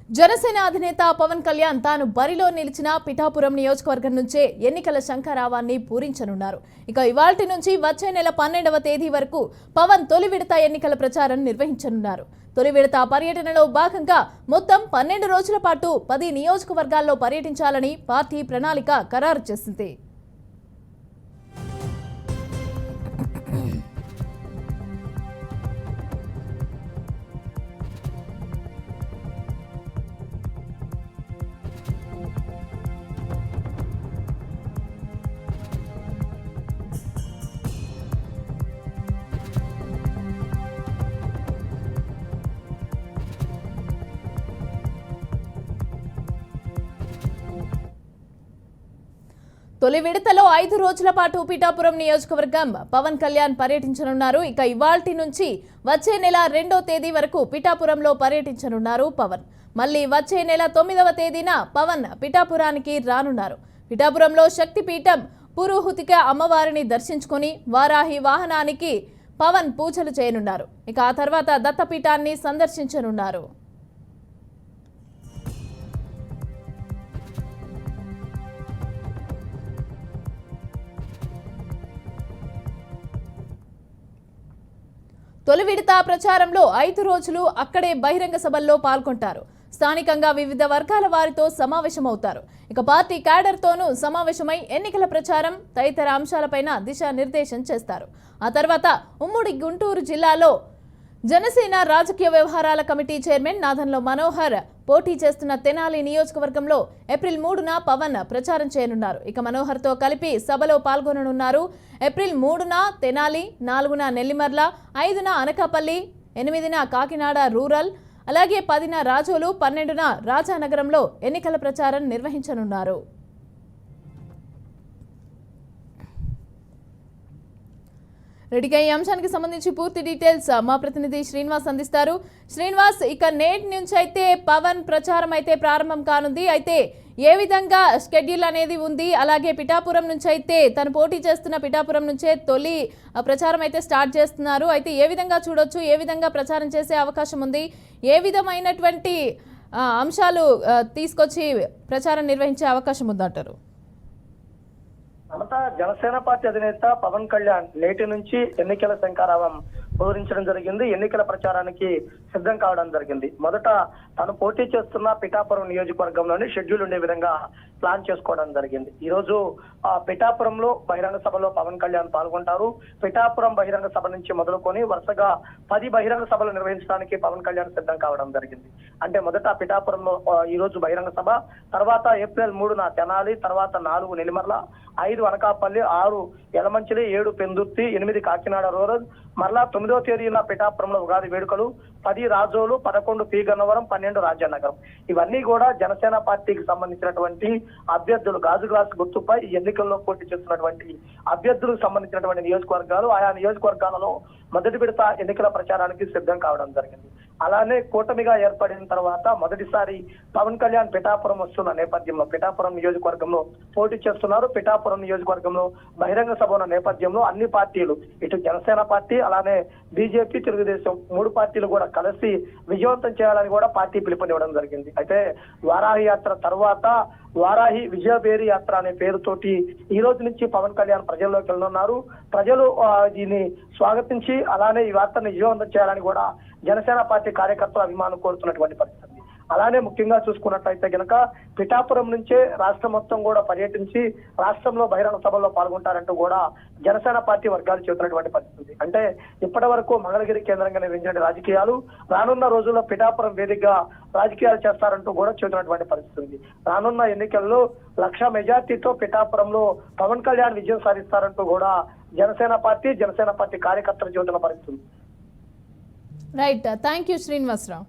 జనసేన అధినేత పవన్ కళ్యాణ్ తాను బరిలో నిలిచిన పిఠాపురం నియోజకవర్గం నుంచే ఎన్నికల శంఖారావాన్ని పూరించనున్నారు. ఇక ఇవాల్టి నుంచి వచ్చే నెల 12వ తేదీ వరకు పవన్ తొలి విడత ఎన్నికల ప్రచారం నిర్వహించనున్నారు. తొలి విడత పర్యటనలో భాగంగా మొత్తం 12 రోజుల పాటు 10 నియోజకవర్గాల్లో పర్యటించాలని పార్టీ ప్రణాళిక ఖరారు చేసింది. తొలి విడతలో 5 రోజుల పాటు పిఠాపురం నియోజకవర్గం పవన్ కళ్యాణ్ పర్యటించనున్నారు. ఇక ఇవాల్టి నుంచి వచ్చే నెల 2వ తేదీ వరకు పిఠాపురంలో పర్యటించనున్నారు పవన్. మళ్ళీ వచ్చే నెల 9వ తేదీన పవన్ పిఠాపురానికి రానున్నారు. పిఠాపురంలో శక్తిపీఠం పురోహుతిక అమ్మవారిని దర్శించుకుని వారాహి వాహనానికి పవన్ పూజలు చేయనున్నారు. ఇక ఆ తర్వాత దత్తపీఠాన్ని సందర్శించనున్నారు. తొలి విడత ప్రచారంలో 5 రోజులు అక్కడే బహిరంగ సభల్లో పాల్గొంటారు. స్థానికంగా వివిధ వర్గాల వారితో సమావేశమవుతారు. ఇక పార్టీ క్యాడర్తోనూ సమావేశమై ఎన్నికల ప్రచారం తదితర అంశాలపైన దిశానిర్దేశం చేస్తారు. ఆ తర్వాత ఉమ్మడి గుంటూరు జిల్లాలో జనసేన రాజకీయ వ్యవహారాల కమిటీ చైర్మన్ నాదన్లో మనోహర్ పోటీ చేస్తున్న తెనాలి నియోజకవర్గంలో ఏప్రిల్ 3న పవన్ ప్రచారం చేయనున్నారు. ఇక మనోహర్తో కలిపి సభలో పాల్గొననున్నారు. ఏప్రిల్ 3న తెనాలి, 4న నెల్లిమర్ల, 5న అనకాపల్లి, 8న కాకినాడ రూరల్, అలాగే 10న రాజోలు, 12న రాజానగరంలో ఎన్నికల ప్రచారం నిర్వహించనున్నారు. రెడీగా ఈ అంశానికి సంబంధించి పూర్తి డీటెయిల్స్ మా ప్రతినిధి శ్రీనివాస్ అందిస్తారు. శ్రీనివాస్, ఇక నేటి నుంచి అయితే పవన్ ప్రచారం అయితే ప్రారంభం కానుంది. అయితే ఏ విధంగా షెడ్యూల్ అనేది ఉంది? అలాగే పిఠాపురం నుంచి అయితే తను పోటీ చేస్తున్న పిఠాపురం నుంచే తొలి ప్రచారం అయితే స్టార్ట్ చేస్తున్నారు. అయితే ఏ విధంగా చూడొచ్చు, ఏ విధంగా ప్రచారం చేసే అవకాశం ఉంది, ఏ విధమైనటువంటి అంశాలు తీసుకొచ్చి ప్రచారం నిర్వహించే అవకాశం ఉందంటారు? మమతా, జనసేన పార్టీ అధినేత పవన్ కళ్యాణ్ నేటి నుంచి ఎన్నికల శంఖారావం పూరించడం జరిగింది. ఎన్నికల ప్రచారానికి సిద్ధం కావడం జరిగింది. మొదట తాను పోటీ చేస్తున్న పిఠాపురం నియోజకవర్గంలోని షెడ్యూల్ ఉండే విధంగా ప్లాన్ చేసుకోవడం జరిగింది. ఈ రోజు పిఠాపురంలో బహిరంగ సభలో పవన్ కళ్యాణ్ పాల్గొంటారు. పిఠాపురం బహిరంగ సభ నుంచి మొదలుకొని వరుసగా 10 బహిరంగ సభలు నిర్వహించడానికి పవన్ కళ్యాణ్ సిద్ధం కావడం జరిగింది. అంటే మొదట పిఠాపురంలో ఈ రోజు బహిరంగ సభ, తర్వాత ఏప్రిల్ 3న తెనాలి, తర్వాత 4 నెల్లిమర్ల, 5 అనకాపల్లి, 6 యలమంచిలి, 7 పెందుర్తి, 8 కాకినాడ రూరల్, మరలా 9వ తేదీన పిఠాపురంలో ఉగాది వేడుకలు, 10 రాజోలు, 11 పి గన్నవరం, 12 రాజానగరం. ఇవన్నీ కూడా జనసేన పార్టీకి సంబంధించినటువంటి అభ్యర్థులు గాజు గ్లాస్ గుర్తుపై ఎన్నికల్లో పోటీ చేస్తున్నటువంటి అభ్యర్థులకు సంబంధించినటువంటి నియోజకవర్గాలు. ఆయా నియోజకవర్గాలలో మొదటి విడత ఎన్నికల ప్రచారానికి సిద్ధం కావడం జరిగింది. అలానే కూటమిగా ఏర్పడిన తర్వాత మొదటిసారి పవన్ కళ్యాణ్ పిఠాపురం వస్తున్న నేపథ్యంలో పిఠాపురం నియోజకవర్గంలో పోటీ చేస్తున్నారు. పిఠాపురం నియోజకవర్గంలో బహిరంగ సభ ఉన్న నేపథ్యంలో అన్ని పార్టీలు, ఇటు జనసేన పార్టీ, అలానే బీజేపీ, తెలుగుదేశం 3 పార్టీలు కూడా కలిసి విజయవంతం చేయాలని కూడా పార్టీ పిలుపునివ్వడం జరిగింది. అయితే వారాహి యాత్ర తర్వాత వారాహి విజయబేరి యాత్ర అనే పేరుతోటి ఈ రోజు నుంచి పవన్ కళ్యాణ్ ప్రజల్లోకి వెళ్ళనున్నారు. ప్రజలు దీన్ని స్వాగతించి అలానే ఈ వార్తను విజయవంతం చేయాలని కూడా జనసేన పార్టీ కార్యకర్తలు, అభిమానులు కోరుతున్నటువంటి పరిస్థితి. అలానే ముఖ్యంగా చూసుకున్నట్లయితే గనక పిఠాపురం నుంచే రాష్ట్రం మొత్తం కూడా పర్యటించి రాష్ట్రంలో బహిరంగ సభల్లో పాల్గొంటారంటూ కూడా జనసేన పార్టీ వర్గాలు చెబుతున్నటువంటి పరిస్థితి. అంటే ఇప్పటి వరకు మంగళగిరి కేంద్రంగా నిర్వహించిన రాజకీయాలు రానున్న రోజుల్లో పిఠాపురం వేదికగా రాజకీయాలు చేస్తారంటూ కూడా చెబుతున్నటువంటి పరిస్థితి. రానున్న ఎన్నికల్లో 1,00,000 మెజార్టీతో పిఠాపురంలో పవన్ కళ్యాణ్ విజయం సాధిస్తారంటూ కూడా జనసేన పార్టీ కార్యకర్తలు చెబుతున్న పరిస్థితి. Right, thank you Srinivasarao.